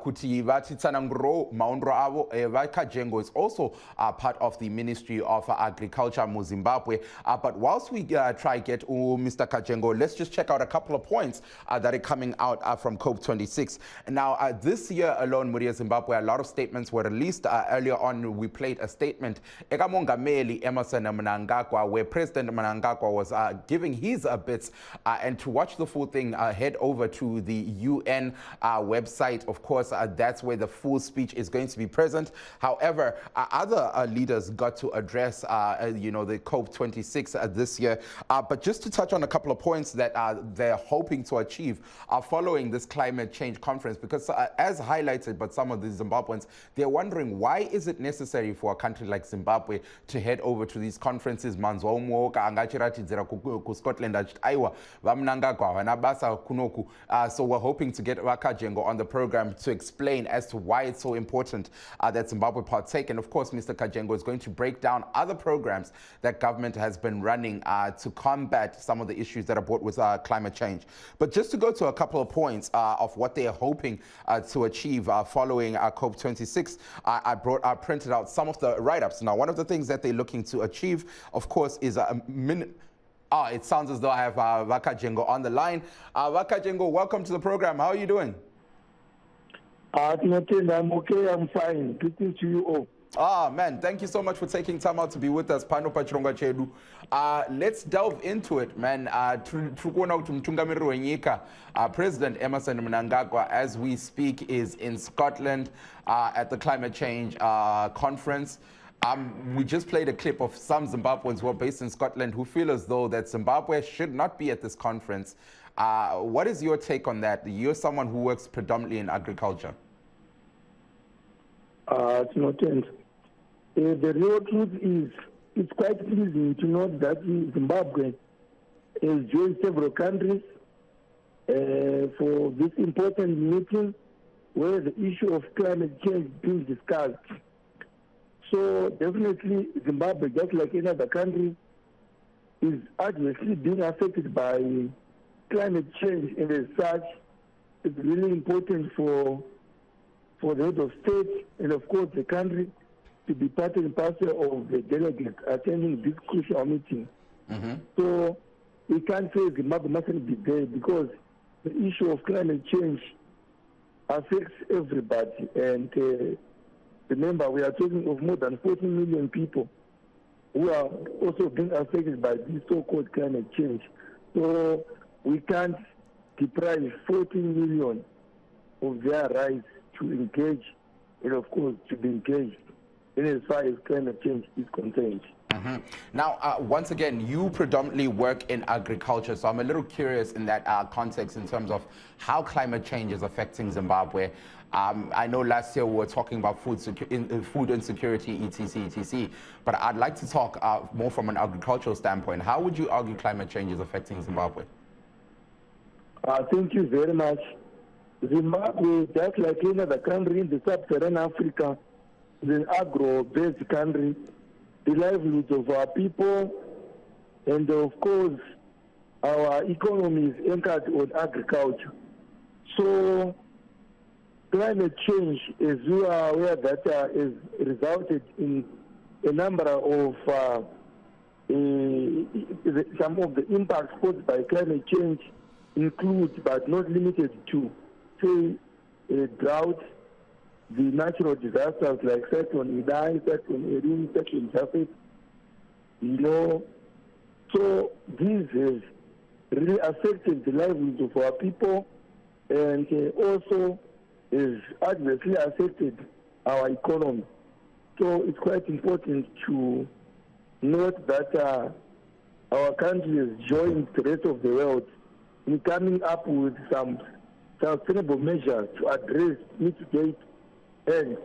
kuti vatitsananguriro maondro avo. VaKajengo is also part of the Ministry of Agriculture mu Zimbabwe. But whilst we try get Mr. Kajengo, let's just check out a couple of points that are coming out from COP26. Now, this year alone, Muria Zimbabwe, a lot of statements were released. Earlier on, we played a statement, Ekamongameli Emmerson Mnangagwa, where President Mnangagwa was giving his bits. And to watch the full thing, head over to the UN website. Of course, that's where the full speech is going to be present. However, other leaders got to address, the COP26 this year. But just to touch on a couple of points that they're hoping to achieve following this climate change conference, because as highlighted by some of the Zimbabweans, they're wondering why is it necessary for a country like Zimbabwe to head over to these conferences? So we're hoping to get Kajengo on the program to explain as to why it's so important that Zimbabwe partake. And of course, Mr. Kajengo is going to break down other programs that government has been running to combat some of the issues that are brought with climate change. But just to go to a couple of points of what they are hoping to achieve following COP26, I printed out some of the write-ups. Now, one of the things that they're looking to achieve, of course, is it sounds as though I have VaKajengo on the line. VaKajengo, welcome to the program. How are you doing? I'm okay, I'm fine. Greetings to you all. Man, thank you so much for taking time out to be with us. Pano Pachirongwa chedu. Let's delve into it, man. President Emmerson Mnangagwa, as we speak, is in Scotland at the climate change conference. We just played a clip of some Zimbabweans who are based in Scotland who feel as though that Zimbabwe should not be at this conference. What is your take on that? You're someone who works predominantly in agriculture. It's not end. The real truth is, it's quite pleasing to note that Zimbabwe has joined several countries for this important meeting where the issue of climate change is being discussed. So definitely Zimbabwe, just like any other country, is adversely being affected by climate change, and as such, it's really important for the head of state and of course the country to be part and parcel of the delegates attending this crucial meeting. So we can't say Zimbabwe mustn't be there because the issue of climate change affects everybody. And remember, we are talking of more than 40 million people who are also being affected by this so-called climate change. So we can't deprive 14 million of their rights to engage and, of course, to be engaged in as far as climate change is concerned. Now, once again, you predominantly work in agriculture, so I'm a little curious in that context in terms of how climate change is affecting Zimbabwe. I know last year we were talking about food insecurity, etc., but I'd like to talk more from an agricultural standpoint. How would you argue climate change is affecting Zimbabwe? Thank you very much. Zimbabwe, just like any other country in the sub-Saharan Africa, is an agro-based country. The livelihoods of our people and, of course, our economy is anchored on agriculture. So climate change, as you are aware, that has resulted in a number of some of the impacts caused by climate change include, but not limited to, say, drought, the natural disasters like Cyclone Idai, Cyclone Erin, Cyclone Japheth, So this has really affected the livelihoods of our people and also has adversely affected our economy. So it's quite important to note that our country has joined the rest of the world in coming up with some sustainable measures to address, mitigate, and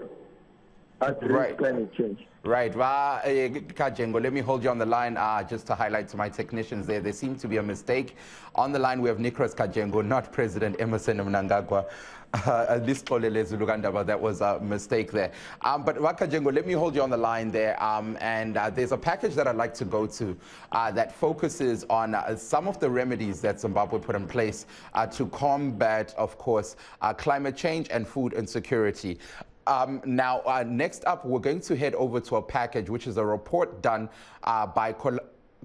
address climate change. Right. Kajengo, let me hold you on the line just to highlight to my technicians there. There seems to be a mistake. On the line, we have Nicholas Kajengo, not President Emerson Mnangagwa. That was a mistake there. But Kajengo, let me hold you on the line there. And there's a package that I'd like to go to that focuses on some of the remedies that Zimbabwe put in place to combat, of course, climate change and food insecurity. Now, next up, we're going to head over to a package, which is a report done by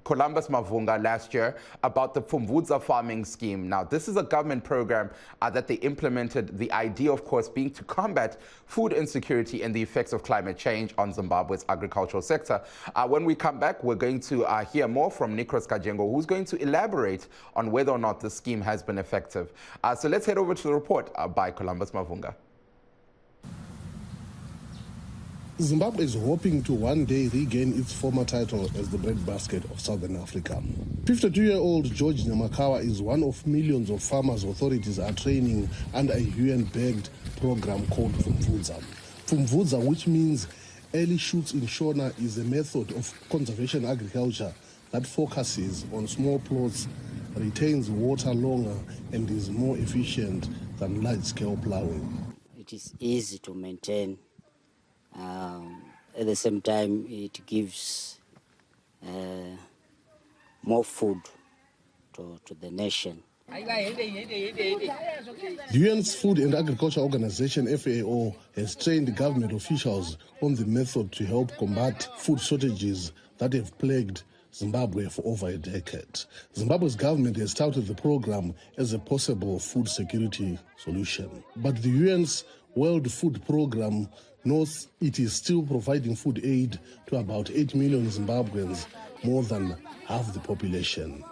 Columbus Mavunga last year about the Pfumvudza farming scheme. Now, this is a government program that they implemented, the idea, of course, being to combat food insecurity and the effects of climate change on Zimbabwe's agricultural sector. When we come back, we're going to hear more from Nicholas Kajengo, who's going to elaborate on whether or not the scheme has been effective. So let's head over to the report by Columbus Mavunga. Zimbabwe is hoping to one day regain its former title as the breadbasket of Southern Africa. 52-year-old George Nyamakawa is one of millions of farmers authorities are training under a UN-backed program called Pfumvudza. Pfumvudza, which means early shoots in Shona, is a method of conservation agriculture that focuses on small plots, retains water longer, and is more efficient than large-scale plowing. It is easy to maintain. At the same time, it gives more food to the nation. The UN's Food and Agriculture Organization, FAO, has trained government officials on the method to help combat food shortages that have plagued Zimbabwe for over a decade. Zimbabwe's government has touted the program as a possible food security solution. But the UN's World Food Program knows it is still providing food aid to about 8 million Zimbabweans, more than half the population.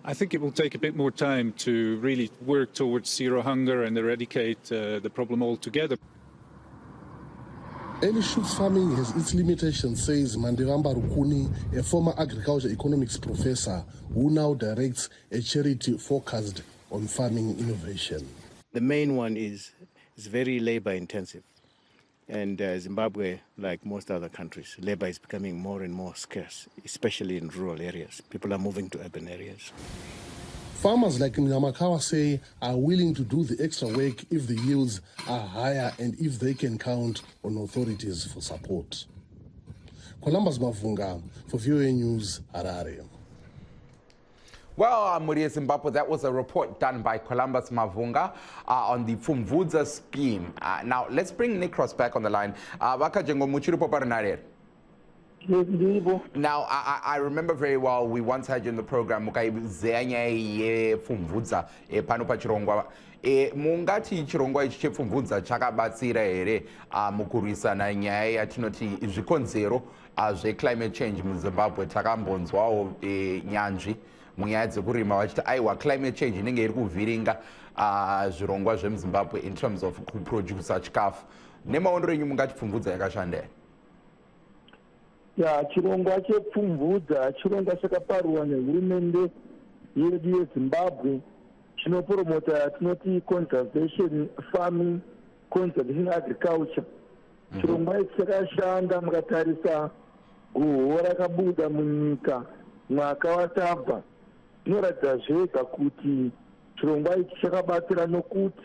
I think it will take a bit more time to really work towards zero hunger and eradicate the problem altogether. Early shoots farming has its limitations, says Mandevamba Rukuni, a former agriculture economics professor who now directs a charity focused on farming innovation. The main one is very labor intensive. And Zimbabwe, like most other countries, labor is becoming more and more scarce, especially in rural areas. People are moving to urban areas. Farmers like Nyamakawa say are willing to do the extra work if the yields are higher and if they can count on authorities for support. Columbus Mavunga for VOA News, Harare. Well, Muria Zimbabwe, that was a report done by Columbus Mavunga on the Pfumvudza scheme. Now, let's bring Nicholas back on the line. Now, I remember very well, we once had you in the program, Pfumvudza, panopa chirongwa. Mungati chirongwa ichi chepfumvudza chakabatsira here mukurwisana nyaya yatinoti zvikonzero climate change muZimbabwe. Takambonzwawo nyanzvi munyaya dzekurima vachiti aiwa climate change inenge iri kuvhiringa zvirongwa zvemuZimbabwe in terms of kuproduce chikafu. Nemaondero enyu mungati pfumvudza yakashanda here? Ya, chirongwa chepfumvudza chirongwa chakaparwa nehurumende yedu yeZimbabwe chinopromota yatinoti conservation farming, conservation agriculture. Chirongwa ichi chakashanda mukatarisa guhu rakabuda munyika mwaka watabva. Zvinoratidza zvega kuti chirongwa ichi chakabatsira nokuti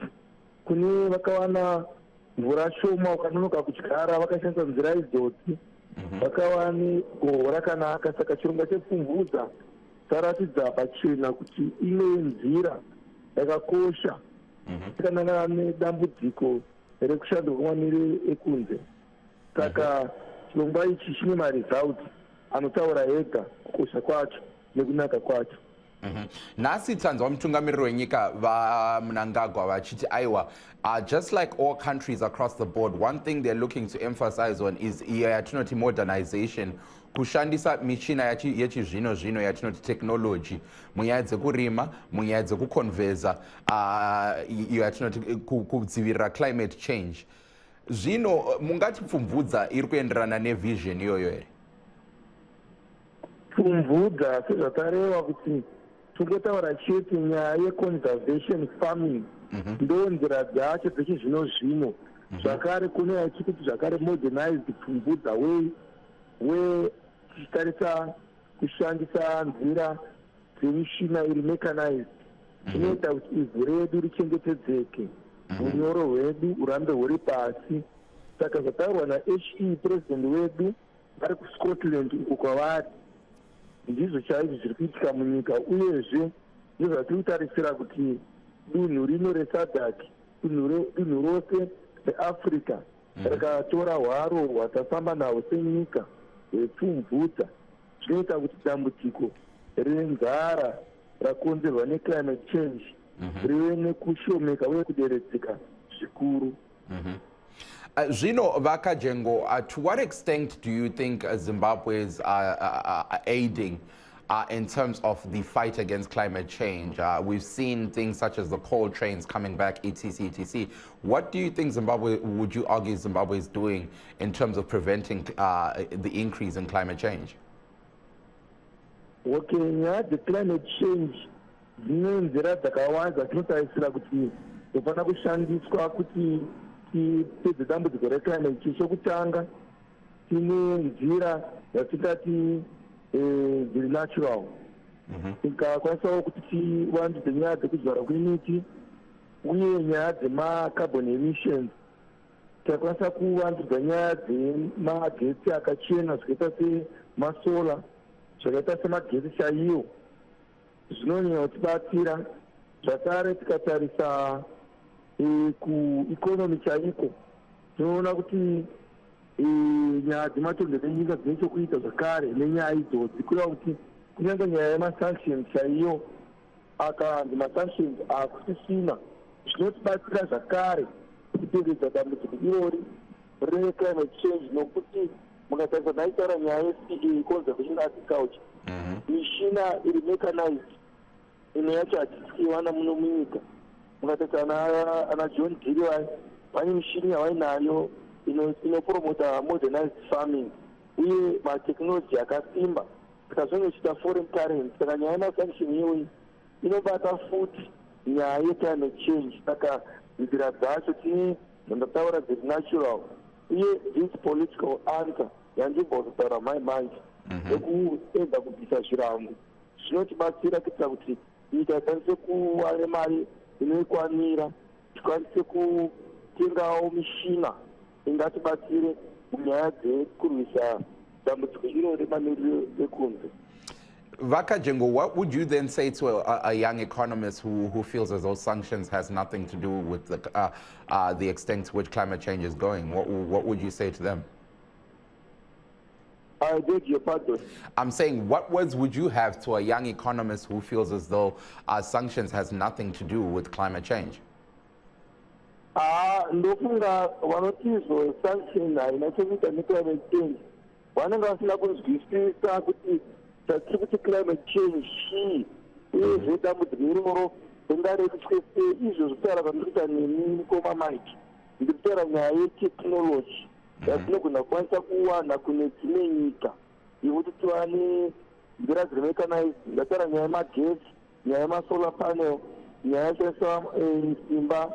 kune vakawana mvura shoma vakanonoka kudyara vakashandisa nzira idzodzi vakawane gohwo rakanaka. Saka chirongwa chepfumvudza charatidza pachena kuti imwe nzira yakakosha yakanangana nedambudziko rekushanduka kwemamiriro ekunze. Saka chirongwa ichi chine maresults anotaura ega kukosha kwacho nekunaka kwacho. Nhasi tanzwa mutungamiriri wenyika vaMnangagwa vachiti aiwa, just like all countries across the board, one thing they're looking to emphasize on is yatinoti modernization, kushandisa michina yechizvino zvino yatinoti technology munyaya dzekurima, munyaya dzekukonveza iyo yatinoti kudzivirira climate change. Zvino mungati Pfumvudza iri kuenderana nevision iyoyo here? Pfumvudza sezvatareva kuti togotaura chete nyaya yeconservation farming ndo nzira dzacho dzechizvino zvino zvakare kune achikuti zvakare modernized pfumvudza tichitarisa kushandisa nzira dzemishina iri mechanized inoita kuti ivhu redu richengetedzeke, unyoro hwedu urambe huri pasi. Saka zvataurwa naHE president wedu vari kuScotland uko kwavari ndizvo chaizvo zviri kuitika munyika, uyezve ndizvatiri kutarisira kuti dunhu rino reSADC, dunhu rose reAfrica rakatora hwaro hwatafamba nahwo senyika hwepfumvudza, zvinoita kuti dambudziko renzara rakonzerwa neclimate change rive nekushomeka uye kuderedzeka zvikuru. Zvino Vakajengo, to what extent do you think Zimbabwe is aiding in terms of the fight against climate change? We've seen things such as the coal trains coming back, etc., etc. What do you think would you argue Zimbabwe is doing in terms of preventing the increase in climate change? Okay, the climate change, nzira dzakawanda dzinotarisira kuti dzofana kushandiswa kuti tipedze dambudziko reclimate change. Chokutanga tine nzira yatingati dziri natural, tikakwanisawo kuti tiwandudze nyaya dzekudzvarwa kwemiti uye nyaya dzemacarbon emissions. Tikakwanisa kuwandudza nyaya dzemagetsi akachena zvakaita semasola, zvakaita semagetsi chaiwo, zvinonyanya kutibatsira. Zvakare tikatarisa kuikonomi chaiko, tinoona kuti nyaya dzematongerero enyika dzine chokuita zvakare nenyaya idzodzi, kureva kuti kunyange nyaya yemasanctions chaiyo, akanzi masanctions akusisina, zvinotibatsira zvakare kutevedza dambudziko irori reclimate change, nokuti mukatarisa naitaura nyaya yeCA, conservation agriculture, mishina iri mechanized imwe yacho hatisikiwana muno munyika. Mukatarisa ana John Deere vane mishini yavainayo inopromota modernized farming uye matechnology akasimba, tikazonge ichiita foreign currency. Saka nyaya yemasanction iyoyi inobata futi nyaya yeclimate change. Saka nzira dzacho tine dzandataura dziri natural uye this political answer yandibva kutaura manje yekuedza kubvisa zvirango zvinotibatsira kuitira kuti nyika ikwanise kuva nemari inoikwanira, tikwanise kutengawo mishina ingatibatsire munyaya dzekurwisa dambudziko iro remamiriro ekunze. Vakajengo, what would you then say to a young economist who feels as though sanctions has nothing to do with the extent to which climate change is going? What would you say to them? I beg your pardon. I'm saying, what words would you have to a young economist who feels as though sanctions has nothing to do with climate change? Ndofunga vanotizwa sanction haina chekuita neclimate change, vanenge vasina kunzwisisa kuti tatiri kuti climate change chii uyezve dambudziko iroro ringareviswe sei. Izvo zvitaura zvandiri kuita nemi mukoma Mike, ndiri kutaura nyaya yetechnology yatinogona kukwanisa kuwana kune dzimwe nyika yekuti tivane nzira dziri mechanized. Ndataura nyaya yemagetsi, nyaya yemasolar panel, nyaya yashandisa simba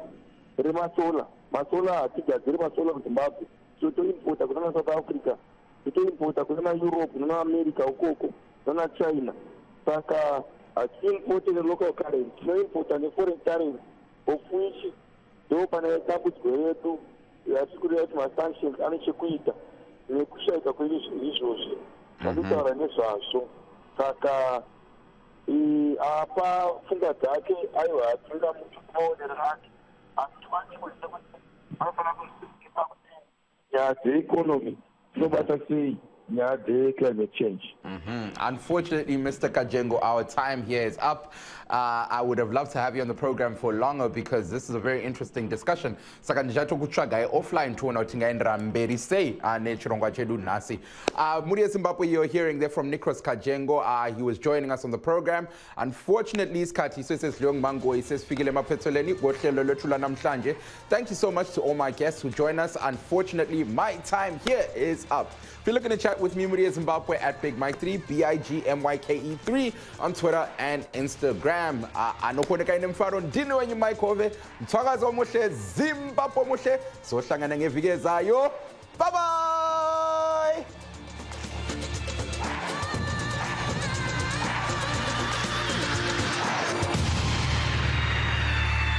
remasola. Masola hatigadziri masola muZimbabwe, totoimpota kuna South Africa, totoimpota kuna Europe, kuna America ukoko, kuna China. Saka hatiimpote nelocal currency, tinoimpota neforeign currency, of which ndo pane dambudziko redu yatikureva kuti masanctions ane chekuita nekushaika kweizvozvi vanditaura nezvazvo. Saka apa pfungwa dzake aiwa hatinga mutu kumaonero ake, asi tikwanikwese kuti vanofana kunzwisisa kuti nyaya dzeeconomy dzinobata sei nyaya dzeclimate change. Unfortunately, Mr. Kajengo, our time here is up. I would have loved to have you on the program for longer because this is a very interesting discussion. Saka ndichato kutsvaga offline tuona kuti tingaendera mberi sei nechirongwa chedu nhasi. Muri Zimbabwe, you're hearing there from Nicholas Kajengo. He was joining us on the program. Unfortunately, isikhathi sesesihloko mango isesifikile emaphethelweni kohlelo lwethu lanamhlanje. Thank you so much to all my guests who joined us. Unfortunately, my time here is up. If you're looking to chat with with me, Zimbabwe, at Big Mike 3, BIGMYKE3 on Twitter and Instagram. Anokoneka inemfaro ndini wenyu Mike Hove. Mthwakazi omuhle, Zimbabwe omuhle. Sohlangana ngeviki ezayo. Bye bye.